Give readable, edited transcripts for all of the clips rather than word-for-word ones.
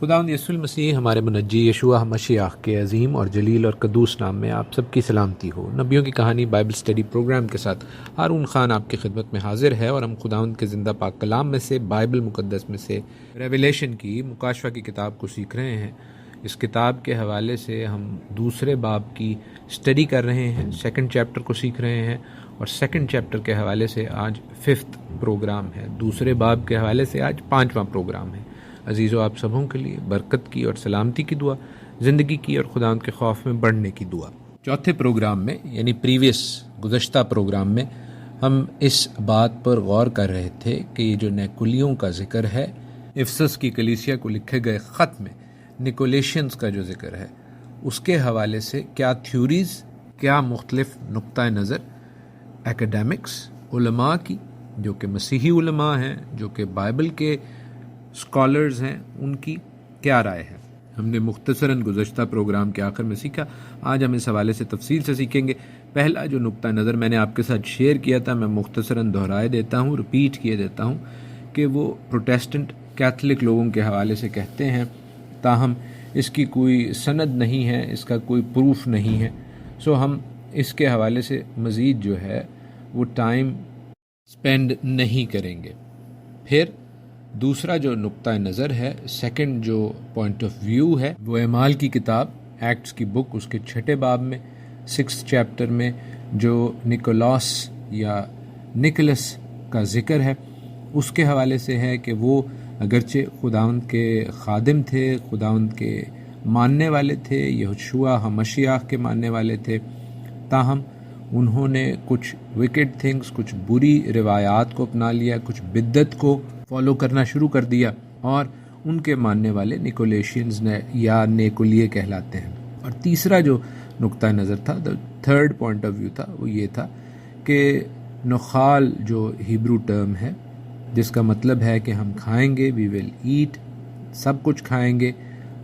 خداوند یسوع المسیح ہمارے منجی یشوع مشیخ کے عظیم اور جلیل اور قدوس نام میں آپ سب کی سلامتی ہو۔ نبیوں کی کہانی بائبل اسٹڈی پروگرام کے ساتھ ہارون خان آپ کی خدمت میں حاضر ہے، اور ہم خداوند کے زندہ پاک کلام میں سے، بائبل مقدس میں سے ریویلیشن کی مکاشفہ کی کتاب کو سیکھ رہے ہیں۔ اس کتاب کے حوالے سے ہم دوسرے باب کی اسٹڈی کر رہے ہیں، سیکنڈ چیپٹر کو سیکھ رہے ہیں، اور سیکنڈ چیپٹر کے حوالے سے آج 5th پروگرام ہے۔ دوسرے باب کے حوالے سے آج 5واں پروگرام ہے۔ عزیزو، آپ سبوں کے لیے برکت کی اور سلامتی کی دعا، زندگی کی اور خداوند کے خوف میں بڑھنے کی دعا۔ چوتھے پروگرام میں یعنی گزشتہ پروگرام میں ہم اس بات پر غور کر رہے تھے کہ یہ جو نیکولیوں کا ذکر ہے، افسس کی کلیسیا کو لکھے گئے خط میں نیکولیشنز کا جو ذکر ہے، اس کے حوالے سے کیا تھیوریز، کیا مختلف نقطہ نظر ایکیڈیمکس، علماء کی جو کہ مسیحی علماء ہیں، جو کہ بائبل کے اسکالرز ہیں، ان کی کیا رائے ہے۔ ہم نے مختصراً گزشتہ پروگرام کے آخر میں سیکھا، آج ہم اس حوالے سے تفصیل سے سیکھیں گے۔ پہلا جو نقطہ نظر میں نے آپ کے ساتھ شیئر کیا تھا، میں مختصراً دہرائے دیتا ہوں، رپیٹ کیے دیتا ہوں، کہ وہ پروٹیسٹنٹ کیتھولک لوگوں کے حوالے سے کہتے ہیں، تاہم اس کی کوئی سند نہیں ہے، اس کا کوئی پروف نہیں ہے، سو ہم اس کے حوالے سے مزید جو ہے وہ ٹائم سپینڈ نہیں کریں گے۔ پھر دوسرا جو نقطہ نظر ہے، سیکنڈ جو پوائنٹ آف ویو ہے، وہ اعمال کی کتاب، ایکٹس کی بک، اس کے 6 باب میں 6 چیپٹر میں جو نکولاس یا نکلس کا ذکر ہے، اس کے حوالے سے ہے کہ وہ اگرچہ خداوند کے خادم تھے، خداوند کے ماننے والے تھے، یشوع مشیخ کے ماننے والے تھے، تاہم انہوں نے کچھ وکڈ تھنگس، کچھ بری روایات کو اپنا لیا، کچھ بدعت کو فالو کرنا شروع کر دیا، اور ان کے ماننے والے نیکولیشینز یا نیکولیے کہلاتے ہیں۔ اور تیسرا جو نقطہ نظر تھا، تھرڈ پوائنٹ آف ویو تھا، وہ یہ تھا کہ نخال جو ہیبرو ٹرم ہے، جس کا مطلب ہے کہ ہم کھائیں گے، وی ول ایٹ، سب کچھ کھائیں گے،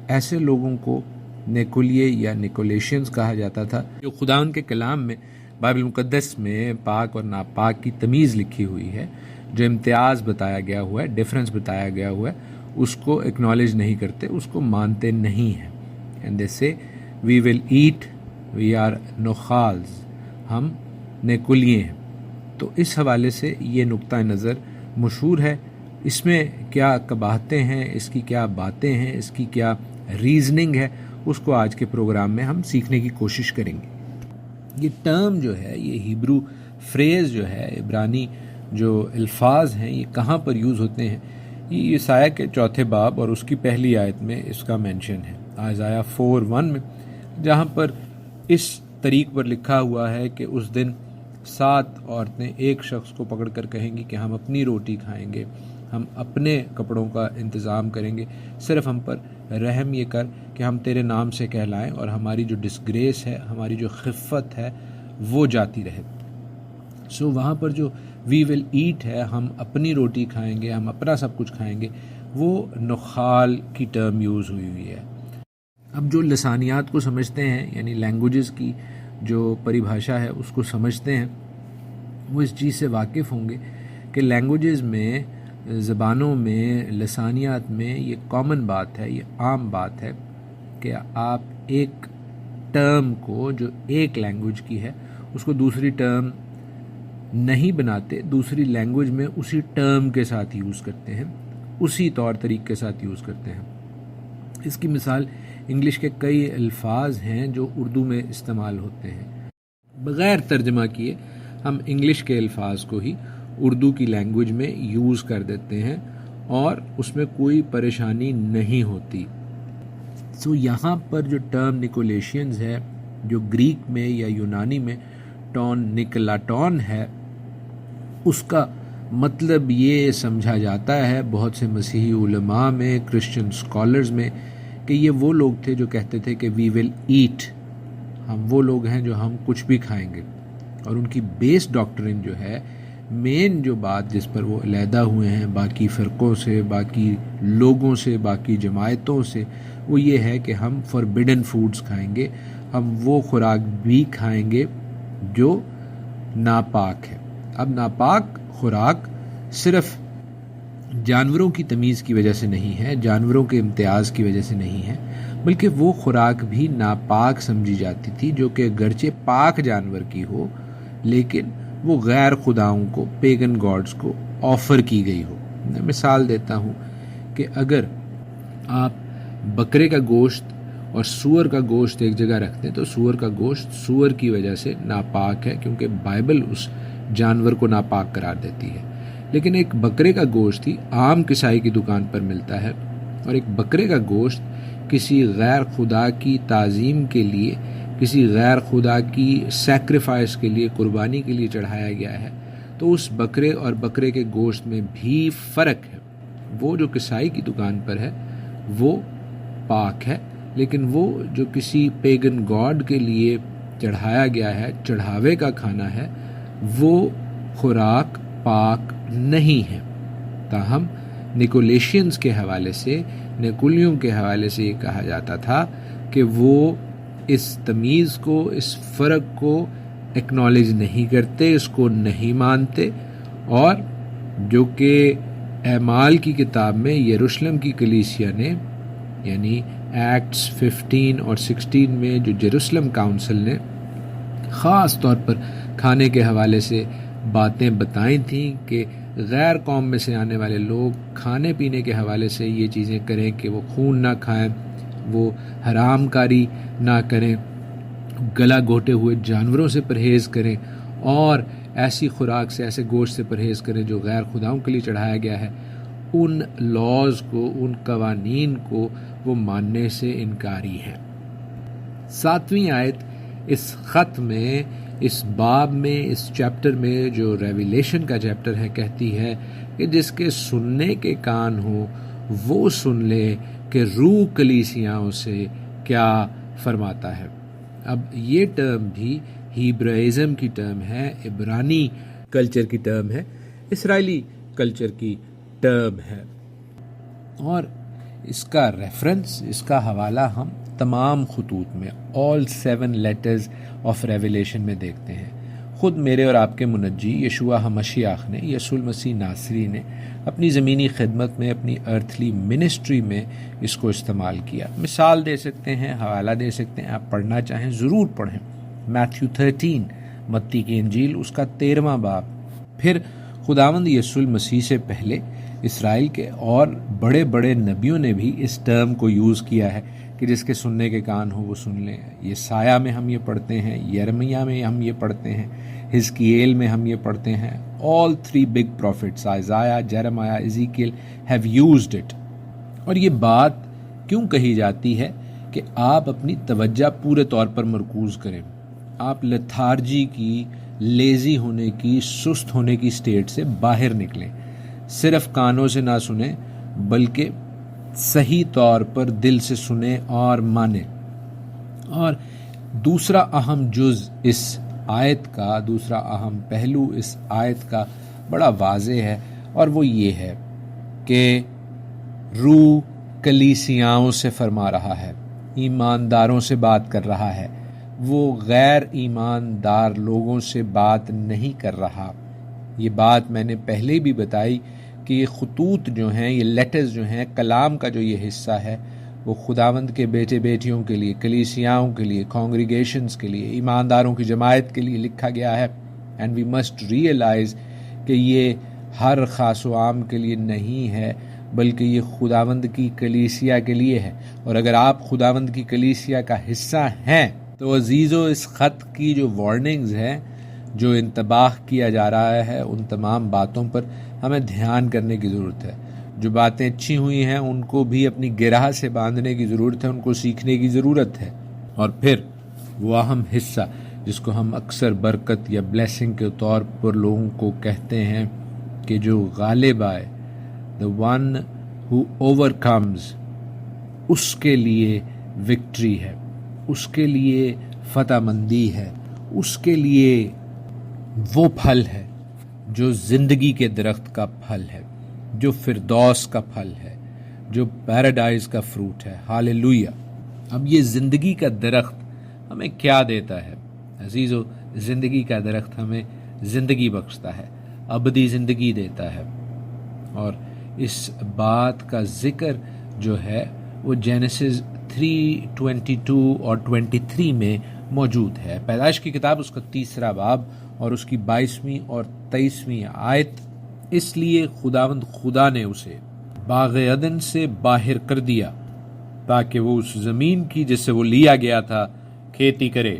ایسے لوگوں کو نیکولیے یا نیکولیشینز کہا جاتا تھا۔ جو خداوند کے کلام میں، بائبل مقدس میں پاک اور ناپاک کی تمیز لکھی ہوئی ہے، جو امتیاز بتایا گیا ہوا ہے، ڈفرنس بتایا گیا ہوا ہے، اس کو ایکنالج نہیں کرتے، اس کو مانتے نہیں ہیں۔ اینڈ دے سے وی ول ایٹ، وی آر نخالز، ہم نیکولیے ہیں۔ تو اس حوالے سے یہ نقطہ نظر مشہور ہے۔ اس میں کیا قباحتیں ہیں، اس کی کیا باتیں ہیں، اس کی کیا ریزننگ ہے، اس کو آج کے پروگرام میں ہم سیکھنے کی کوشش کریں گے۔ یہ ٹرم جو ہے، یہ ہیبرو فریز جو ہے، عبرانی جو الفاظ ہیں، یہ کہاں پر یوز ہوتے ہیں؟ یہ یسایہ کے 4 باب اور اس کی پہلی آیت میں اس کا مینشن ہے، ائزایہ 4:1 میں، جہاں پر اس طریق پر لکھا ہوا ہے کہ اس دن 7 عورتیں ایک شخص کو پکڑ کر کہیں گی کہ ہم اپنی روٹی کھائیں گے، ہم اپنے کپڑوں کا انتظام کریں گے، صرف ہم پر رحم یہ کر کہ ہم تیرے نام سے کہلائیں، اور ہماری جو ڈسگریس ہے، ہماری جو خفت ہے، وہ جاتی رہے۔ سو وہاں پر جو وی ول ایٹ ہے، ہم اپنی روٹی کھائیں گے، ہم اپنا سب کچھ کھائیں گے، وہ نخال کی ٹرم یوز ہوئی ہے۔ اب جو لسانیات کو سمجھتے ہیں، یعنی لینگویجز کی جو پریبھاشا ہے اس کو سمجھتے ہیں، وہ اس چیز سے واقف ہوں گے کہ لینگویجز میں، زبانوں میں، لسانیات میں یہ کامن بات ہے، یہ عام بات ہے کہ آپ ایک ٹرم کو جو ایک لینگویج کی ہے، اس کو دوسری ٹرم نہیں بناتے، دوسری لینگویج میں اسی ٹرم کے ساتھ یوز کرتے ہیں، اسی طور طریق کے ساتھ یوز کرتے ہیں۔ اس کی مثال انگلش کے کئی الفاظ ہیں جو اردو میں استعمال ہوتے ہیں، بغیر ترجمہ کیے ہم انگلش کے الفاظ کو ہی اردو کی لینگویج میں یوز کر دیتے ہیں، اور اس میں کوئی پریشانی نہیں ہوتی۔ سو یہاں پر جو ٹرم نیکولیشینز ہے، جو گریک میں یا یونانی میں ٹون نکلاٹون ہے، اس کا مطلب یہ سمجھا جاتا ہے بہت سے مسیحی علماء میں، کرسچن اسکالرز میں، کہ یہ وہ لوگ تھے جو کہتے تھے کہ وی ول ایٹ، ہم وہ لوگ ہیں جو ہم کچھ بھی کھائیں گے، اور ان کی بیس ڈاکٹرن جو ہے، مین جو بات جس پر وہ علیحدہ ہوئے ہیں باقی فرقوں سے، باقی لوگوں سے، باقی جماعتوں سے، وہ یہ ہے کہ ہم فوربیڈن فوڈز کھائیں گے، ہم وہ خوراک بھی کھائیں گے جو ناپاک ہے۔ اب ناپاک خوراک صرف جانوروں کی تمیز کی وجہ سے نہیں ہے، جانوروں کے امتیاز کی وجہ سے نہیں ہے، بلکہ وہ خوراک بھی ناپاک سمجھی جاتی تھی جو کہ اگرچہ پاک جانور کی ہو لیکن وہ غیر خداؤں کو، پیگن گاڈز کو آفر کی گئی ہو۔ میں مثال دیتا ہوں کہ اگر آپ بکرے کا گوشت اور سور کا گوشت ایک جگہ رکھتے ہیں تو سور کا گوشت سور کی وجہ سے ناپاک ہے، کیونکہ بائبل اس جانور کو ناپاک قرار دیتی ہے۔ لیکن ایک بکرے کا گوشت ہی عام کسائی کی دکان پر ملتا ہے، اور ایک بکرے کا گوشت کسی غیر خدا کی تعظیم کے لیے، کسی غیر خدا کی سیکریفائس کے لیے، قربانی کے لیے چڑھایا گیا ہے، تو اس بکرے اور بکرے کے گوشت میں بھی فرق ہے۔ وہ جو کسائی کی دکان پر ہے وہ پاک ہے، لیکن وہ جو کسی پیگن گاڈ کے لیے چڑھایا گیا ہے، چڑھاوے کا کھانا ہے، وہ خوراک پاک نہیں ہے۔ تاہم نیکولیشینز کے حوالے سے، نیکولیوں کے حوالے سے یہ کہا جاتا تھا کہ وہ اس تمیز کو، اس فرق کو ایکنالج نہیں کرتے، اس کو نہیں مانتے، اور جو کہ اعمال کی کتاب میں یروشلم کی کلیسیا نے، یعنی ایکٹس 15 اور 16 میں جو جیروسلم کاؤنسل نے خاص طور پر کھانے کے حوالے سے باتیں بتائی تھیں کہ غیر قوم میں سے آنے والے لوگ کھانے پینے کے حوالے سے یہ چیزیں کریں کہ وہ خون نہ کھائیں، وہ حرام کاری نہ کریں، گلا گھوٹے ہوئے جانوروں سے پرہیز کریں، اور ایسی خوراک سے، ایسے گوشت سے پرہیز کریں جو غیر خداؤں کے لیے چڑھایا گیا ہے۔ ان لاز کو، ان قوانین کو وہ ماننے سے انکاری ہے۔ 7ویں آیت اس خط میں، اس باب میں، اس چیپٹر میں جو ریویلیشن کا چیپٹر ہے، کہتی ہے کہ جس کے سننے کے کان ہو وہ سن لے کہ روح کلیسیاؤں سے کیا فرماتا ہے۔ اب یہ ٹرم بھی ہیبرائزم کی ٹرم ہے، عبرانی کلچر کی ٹرم ہے، اسرائیلی کلچر کی ٹرم ہے، اور اس کا ریفرنس، اس کا حوالہ ہم تمام خطوط میں، all 7 letters of Revelation میں دیکھتے ہیں۔ خود میرے اور آپ کے منجی یشوع مشیاخ نے، یسوع المسیح ناصری نے اپنی زمینی خدمت میں، اپنی ارتھلی منسٹری میں اس کو استعمال کیا۔ مثال دے سکتے ہیں، حوالہ دے سکتے ہیں، آپ پڑھنا چاہیں ضرور پڑھیں۔ میتھیو 13، متی کی انجیل، اس کا 13واں باب۔ پھر خداوند یسوع المسیح سے پہلے اسرائیل کے اور بڑے بڑے نبیوں نے بھی اس ٹرم کو یوز کیا ہے کہ جس کے سننے کے کان ہو وہ سن لیں۔ یسایہ میں ہم یہ پڑھتے ہیں، یرمیہ میں ہم یہ پڑھتے ہیں، حزقییل میں ہم یہ پڑھتے ہیں۔ all 3 big prophets Isaiah, Jeremiah, Ezekiel have used it۔ اور یہ بات کیوں کہی جاتی ہے کہ آپ اپنی توجہ پورے طور پر مرکوز کریں، آپ لتھارجی کی، لیزی ہونے کی، سست ہونے کی سٹیٹ سے باہر نکلیں، صرف کانوں سے نہ سنیں بلکہ صحیح طور پر دل سے سنیں اور مانیں۔ اور دوسرا اہم جز اس آیت کا، دوسرا اہم پہلو اس آیت کا بڑا واضح ہے، اور وہ یہ ہے کہ روح کلیسیاؤں سے فرما رہا ہے، ایمانداروں سے بات کر رہا ہے، وہ غیر ایماندار لوگوں سے بات نہیں کر رہا۔ یہ بات میں نے پہلے بھی بتائی کہ یہ خطوط جو ہیں، یہ لیٹرز جو ہیں، کلام کا جو یہ حصہ ہے، وہ خداوند کے بیٹے بیٹیوں کے لیے، کلیسیاؤں کے لیے، کانگریگیشنز کے لیے، ایمانداروں کی جماعت کے لیے لکھا گیا ہے۔ اینڈ وی مسٹ ریئلائز کہ یہ ہر خاص و عام کے لیے نہیں ہے، بلکہ یہ خداوند کی کلیسیا کے لیے ہے۔ اور اگر آپ خداوند کی کلیسیا کا حصہ ہیں تو عزیزو، اس خط کی جو وارننگز ہیں، جو انتباہ کیا جا رہا ہے، ان تمام باتوں پر ہمیں دھیان کرنے کی ضرورت ہے۔ جو باتیں اچھی ہوئی ہیں ان کو بھی اپنی گرہ سے باندھنے کی ضرورت ہے، ان کو سیکھنے کی ضرورت ہے۔ اور پھر وہ اہم حصہ جس کو ہم اکثر برکت یا بلیسنگ کے طور پر لوگوں کو کہتے ہیں کہ جو غالب آئے، the one who overcomes، اس کے لیے وکٹری ہے، اس کے لیے فتح مندی ہے، اس کے لیے وہ پھل ہے جو زندگی کے درخت کا پھل ہے، جو فردوس کا پھل ہے، جو پیراڈائز کا فروٹ ہے۔ ہالیلویا۔ اب یہ زندگی کا درخت ہمیں کیا دیتا ہے عزیزو؟ زندگی کا درخت ہمیں زندگی بخشتا ہے، ابدی زندگی دیتا ہے، اور اس بات کا ذکر جو ہے وہ جینیسس 3:22 اور 23 میں موجود ہے۔ پیدائش کی کتاب اس کا 3 باب اور اس کی 22ویں اور 23ویں آیت۔ اس لیے خداوند خدا نے اسے باغ عدن سے باہر کر دیا تاکہ وہ اس زمین کی جس سے وہ لیا گیا تھا کھیتی کرے۔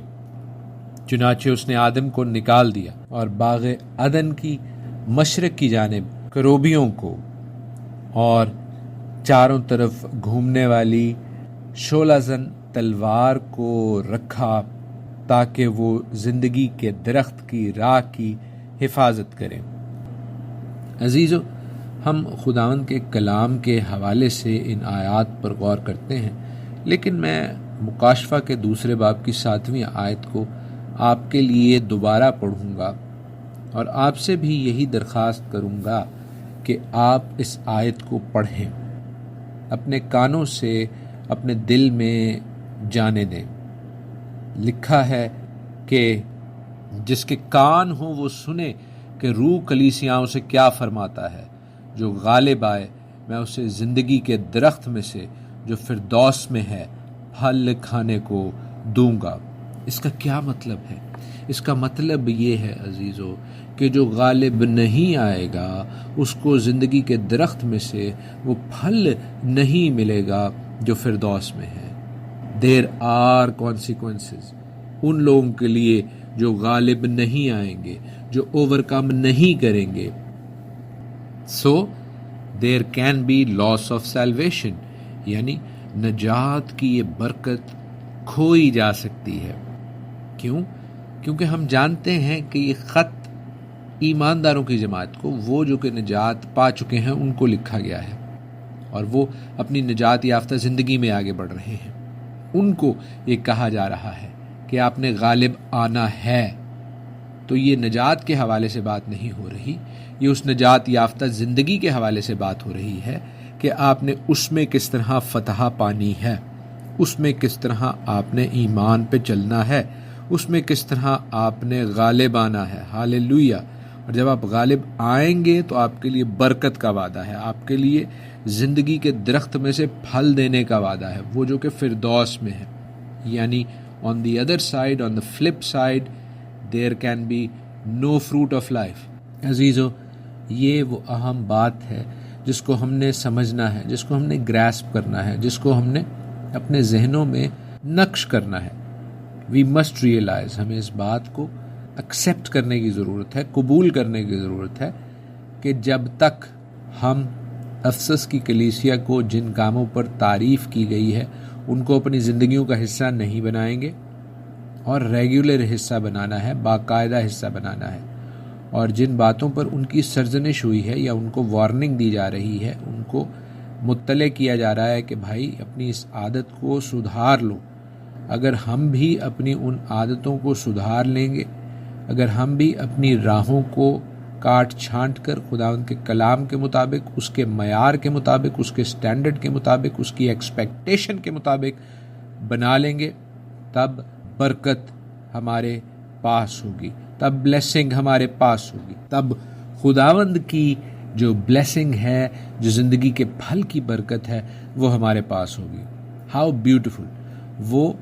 چنانچہ اس نے آدم کو نکال دیا اور باغ عدن کی مشرق کی جانب کروبیوں کو اور چاروں طرف گھومنے والی شعلہ زن تلوار کو رکھا تاکہ وہ زندگی کے درخت کی راہ کی حفاظت کریں۔ عزیزو، ہم خداوند کے کلام کے حوالے سے ان آیات پر غور کرتے ہیں، لیکن میں مکاشفہ کے 2 باب کی 7ویں آیت کو آپ کے لیے دوبارہ پڑھوں گا اور آپ سے بھی یہی درخواست کروں گا کہ آپ اس آیت کو پڑھیں، اپنے کانوں سے اپنے دل میں جانے دیں۔ لکھا ہے کہ جس کے کان ہوں وہ سنے کہ روح کلیسیاؤں سے کیا فرماتا ہے۔ جو غالب آئے میں اسے زندگی کے درخت میں سے جو فردوس میں ہے پھل کھانے کو دوں گا۔ اس کا کیا مطلب ہے؟ اس کا مطلب یہ ہے عزیزو کہ جو غالب نہیں آئے گا اس کو زندگی کے درخت میں سے وہ پھل نہیں ملے گا جو فردوس میں ہے۔ There are consequences ان لوگوں کے لیے جو غالب نہیں آئیں گے، جو اوورکم نہیں کریں گے۔ So there can be loss of salvation، یعنی نجات کی یہ برکت کھوئی جا سکتی ہے۔ کیوں؟ کیونکہ ہم جانتے ہیں کہ یہ خط ایمانداروں کی جماعت کو، وہ جو کہ نجات پا چکے ہیں، ان کو لکھا گیا ہے اور وہ اپنی نجات یافتہ زندگی میں آگے بڑھ رہے ہیں۔ ان کو یہ کہا جا رہا ہے کہ آپ نے غالب آنا ہے۔ تو یہ نجات کے حوالے سے بات نہیں ہو رہی، یہ اس نجات یافتہ زندگی کے حوالے سے بات ہو رہی ہے کہ آپ نے اس میں کس طرح فتح پانی ہے، اس میں کس طرح آپ نے ایمان پہ چلنا ہے، اس میں کس طرح آپ نے غالب آنا ہے۔ ہاللیلویہ۔ اور جب آپ غالب آئیں گے تو آپ کے لیے برکت کا وعدہ ہے، آپ کے لیے زندگی کے درخت میں سے پھل دینے کا وعدہ ہے، وہ جو کہ فردوس میں ہے۔ یعنی on the other side, on the flip side, there can be no fruit of life۔ عزیزو، یہ وہ اہم بات ہے جس کو ہم نے سمجھنا ہے، جس کو ہم نے گراسپ کرنا ہے، جس کو ہم نے اپنے ذہنوں میں نقش کرنا ہے۔ we must realize، ہمیں اس بات کو ایکسیپٹ کرنے کی ضرورت ہے، قبول کرنے کی ضرورت ہے کہ جب تک ہم افسس کی کلیسیا کو جن کاموں پر تعریف کی گئی ہے ان کو اپنی زندگیوں کا حصہ نہیں بنائیں گے اور ریگولر حصہ بنانا ہے، باقاعدہ حصہ بنانا ہے، اور جن باتوں پر ان کی سرزنش ہوئی ہے یا ان کو وارننگ دی جا رہی ہے، ان کو مطلع کیا جا رہا ہے کہ بھائی اپنی اس عادت کو سدھار لو۔ اگر ہم بھی اپنی ان عادتوں کو سدھار لیں گے، اگر ہم بھی اپنی راہوں کو کاٹ چھانٹ کر خداوند کے کلام کے مطابق، اس کے معیار کے مطابق، اس کے سٹینڈرڈ کے مطابق، اس کی ایکسپیکٹیشن کے مطابق بنا لیں گے، تب برکت ہمارے پاس ہوگی، تب بلیسنگ ہمارے پاس ہوگی، تب خداوند کی جو بلیسنگ ہے، جو زندگی کے پھل کی برکت ہے، وہ ہمارے پاس ہوگی۔ How beautiful! وہ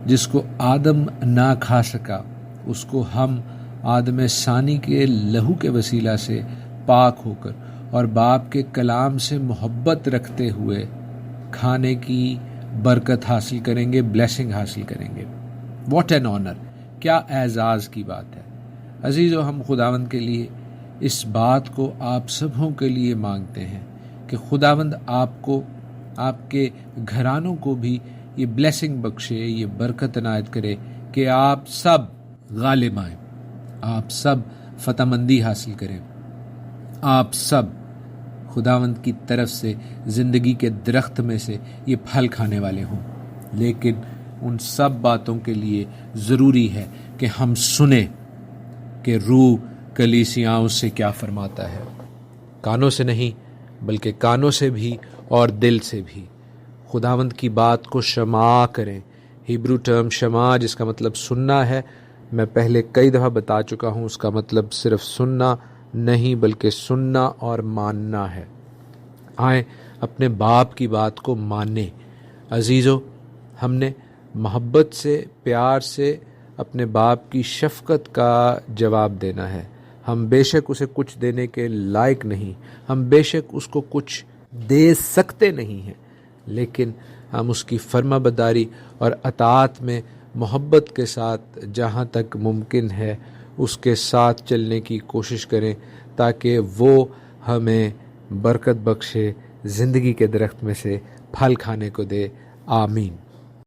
جس کو آدم نہ کھا سکا، اس کو ہم آدم ثانی کے لہو کے وسیلہ سے پاک ہو کر اور باپ کے کلام سے محبت رکھتے ہوئے کھانے کی برکت حاصل کریں گے، بلیسنگ حاصل کریں گے۔ What an honour! کیا اعزاز کی بات ہے عزیزو! ہم خداوند کے لیے اس بات کو آپ سبوں کے لیے مانگتے ہیں کہ خداوند آپ کو، آپ کے گھرانوں کو بھی یہ بلیسنگ بخشے، یہ برکت عنایت کرے کہ آپ سب غالب آئیں، آپ سب فتح مندی حاصل کریں، آپ سب خداوند کی طرف سے زندگی کے درخت میں سے یہ پھل کھانے والے ہوں۔ لیکن ان سب باتوں کے لیے ضروری ہے کہ ہم سنیں کہ روح کلیسیاؤں سے کیا فرماتا ہے۔ کانوں سے نہیں بلکہ کانوں سے بھی اور دل سے بھی خداوند کی بات کو شمع کریں۔ ہیبرو ٹرم شمع جس کا مطلب سننا ہے، میں پہلے کئی دفعہ بتا چکا ہوں، اس کا مطلب صرف سننا نہیں بلکہ سننا اور ماننا ہے۔ آئیں اپنے باپ کی بات کو مانیں۔ عزیزو، ہم نے محبت سے، پیار سے اپنے باپ کی شفقت کا جواب دینا ہے۔ ہم بے شک اسے کچھ دینے کے لائق نہیں، ہم بے شک اس کو کچھ دے سکتے نہیں ہیں، لیکن ہم اس کی فرما برداری اور اطاعت میں محبت کے ساتھ جہاں تک ممکن ہے اس کے ساتھ چلنے کی کوشش کریں تاکہ وہ ہمیں برکت بخشے، زندگی کے درخت میں سے پھل کھانے کو دے۔ آمین۔